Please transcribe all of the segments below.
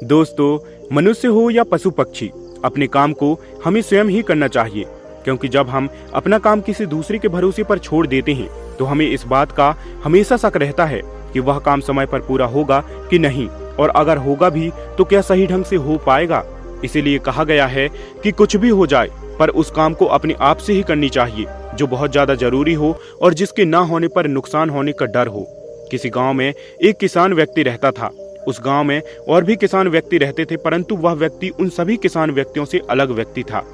दोस्तों, मनुष्य हो या पशु पक्षी, अपने काम को हमें स्वयं ही करना चाहिए, क्योंकि जब हम अपना काम किसी दूसरे के भरोसे पर छोड़ देते हैं तो हमें इस बात का हमेशा शक रहता है कि वह काम समय पर पूरा होगा कि नहीं, और अगर होगा भी तो क्या सही ढंग से हो पाएगा। इसीलिए कहा गया है कि कुछ भी हो जाए पर उस काम को अपने आप से ही करनी चाहिए जो बहुत ज्यादा जरूरी हो और जिसके ना होने पर नुकसान होने का डर हो। किसी गांव में एक किसान व्यक्ति रहता था। उस गांव में और भी किसान व्यक्ति रहते थे, परंतु वह व्यक्ति उन सभी किसान व्यक्तियों से अलग व्यक्ति था।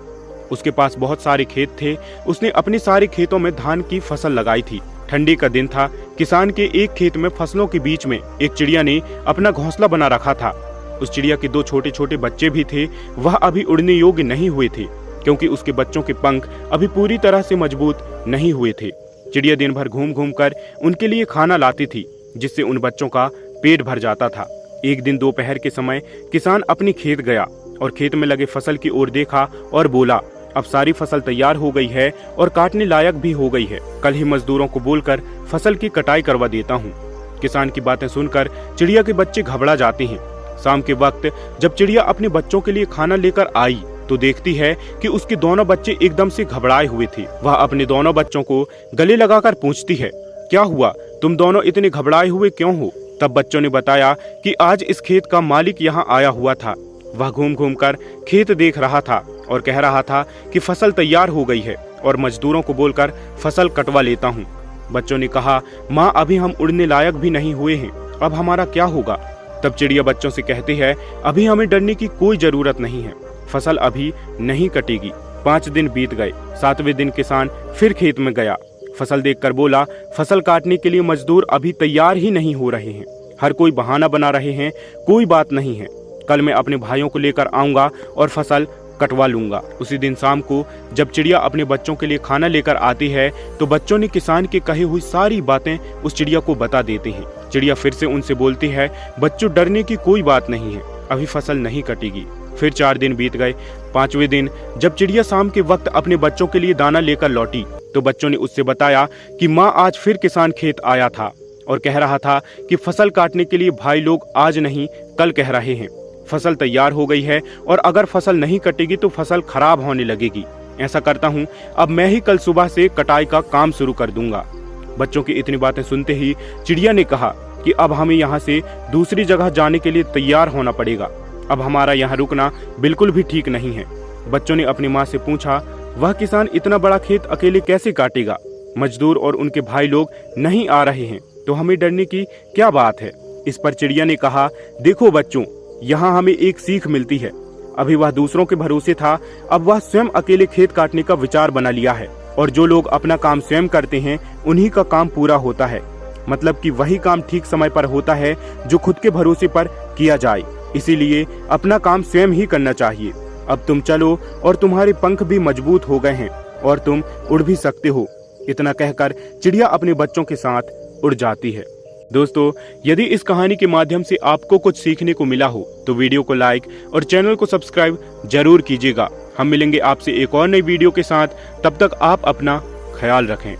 उसके पास बहुत सारे खेत थे। उसने अपने सारे खेतों में धान की फसल लगाई थी। ठंडी का दिन था। किसान के एक खेत में फसलों के बीच में एक चिड़िया ने अपना घोंसला बना रखा था। उस चिड़िया के 2 छोटे छोटे बच्चे भी थे। वह अभी उड़ने योग्य नहीं हुए थे, क्योंकि उसके बच्चों के पंख अभी पूरी तरह से मजबूत नहीं हुए थे। चिड़िया दिन भर घूम घूम कर उनके लिए खाना लाती थी, जिससे उन बच्चों का पेट भर जाता था। एक दिन दोपहर के समय किसान अपनी खेत गया और खेत में लगे फसल की ओर देखा और बोला, अब सारी फसल तैयार हो गई है और काटने लायक भी हो गई है। कल ही मजदूरों को बोलकर फसल की कटाई करवा देता हूँ। किसान की बातें सुनकर चिड़िया के बच्चे घबरा जाते हैं। शाम के वक्त जब चिड़िया अपने बच्चों के लिए खाना लेकर आई तो देखती है कि उसके दोनों बच्चे एकदम से घबराए हुए थे। वह अपने दोनों बच्चों को गले लगाकर पूछती है, क्या हुआ, तुम दोनों इतने घबराए हुए क्यों हो? तब बच्चों ने बताया कि आज इस खेत का मालिक यहाँ आया हुआ था। वह घूम घूम कर खेत देख रहा था और कह रहा था कि फसल तैयार हो गई है और मजदूरों को बोलकर फसल कटवा लेता हूँ। बच्चों ने कहा, माँ, अभी हम उड़ने लायक भी नहीं हुए हैं, अब हमारा क्या होगा? तब चिड़िया बच्चों से कहती है, अभी हमें डरने की कोई जरूरत नहीं है, फसल अभी नहीं कटेगी। 5 दिन बीत गए। 7वें दिन किसान फिर खेत में गया। फसल देखकर बोला, फसल काटने के लिए मजदूर अभी तैयार ही नहीं हो रहे हैं, हर कोई बहाना बना रहे हैं, कोई बात नहीं है, कल मैं अपने भाइयों को लेकर आऊंगा और फसल कटवा लूंगा। उसी दिन शाम को जब चिड़िया अपने बच्चों के लिए खाना लेकर आती है तो बच्चों ने किसान के कही हुई सारी बातें उस चिड़िया को बता देते हैं। चिड़िया फिर से उनसे बोलती है, बच्चों, डरने की कोई बात नहीं है, अभी फसल नहीं कटेगी। फिर 4 दिन बीत गए। 5वें दिन जब चिड़िया शाम के वक्त अपने बच्चों के लिए दाना लेकर लौटी तो बच्चों ने उससे बताया कि माँ, आज फिर किसान खेत आया था और कह रहा था कि फसल काटने के लिए भाई लोग आज नहीं कल कह रहे हैं। फसल तैयार हो गई है और अगर फसल नहीं कटेगी तो फसल खराब होने लगेगी। ऐसा करता हूँ, अब मैं ही कल सुबह से कटाई का काम शुरू कर दूंगा। बच्चों की इतनी बातें सुनते ही चिड़िया ने कहा कि अब हमें यहाँ से दूसरी जगह जाने के लिए तैयार होना पड़ेगा, अब हमारा यहाँ रुकना बिल्कुल भी ठीक नहीं है। बच्चों ने अपनी माँ से पूछा, वह किसान इतना बड़ा खेत अकेले कैसे काटेगा? मजदूर और उनके भाई लोग नहीं आ रहे हैं, तो हमें डरने की क्या बात है? इस पर चिड़िया ने कहा, देखो बच्चों, यहाँ हमें एक सीख मिलती है। अभी वह दूसरों के भरोसे था, अब वह स्वयं अकेले खेत काटने का विचार बना लिया है, और जो लोग अपना काम स्वयं करते हैं उन्हीं का काम पूरा होता है। मतलब कि वही काम ठीक समय पर होता है जो खुद के भरोसे पर किया जाए। इसीलिए अपना काम स्वयं ही करना चाहिए। अब तुम चलो और तुम्हारे पंख भी मजबूत हो गए हैं और तुम उड़ भी सकते हो। इतना कहकर चिड़िया अपने बच्चों के साथ उड़ जाती है। दोस्तों, यदि इस कहानी के माध्यम से आपको कुछ सीखने को मिला हो तो वीडियो को लाइक और चैनल को सब्सक्राइब जरूर कीजिएगा। हम मिलेंगे आपसे एक और नई वीडियो के साथ। तब तक आप अपना ख्याल रखें।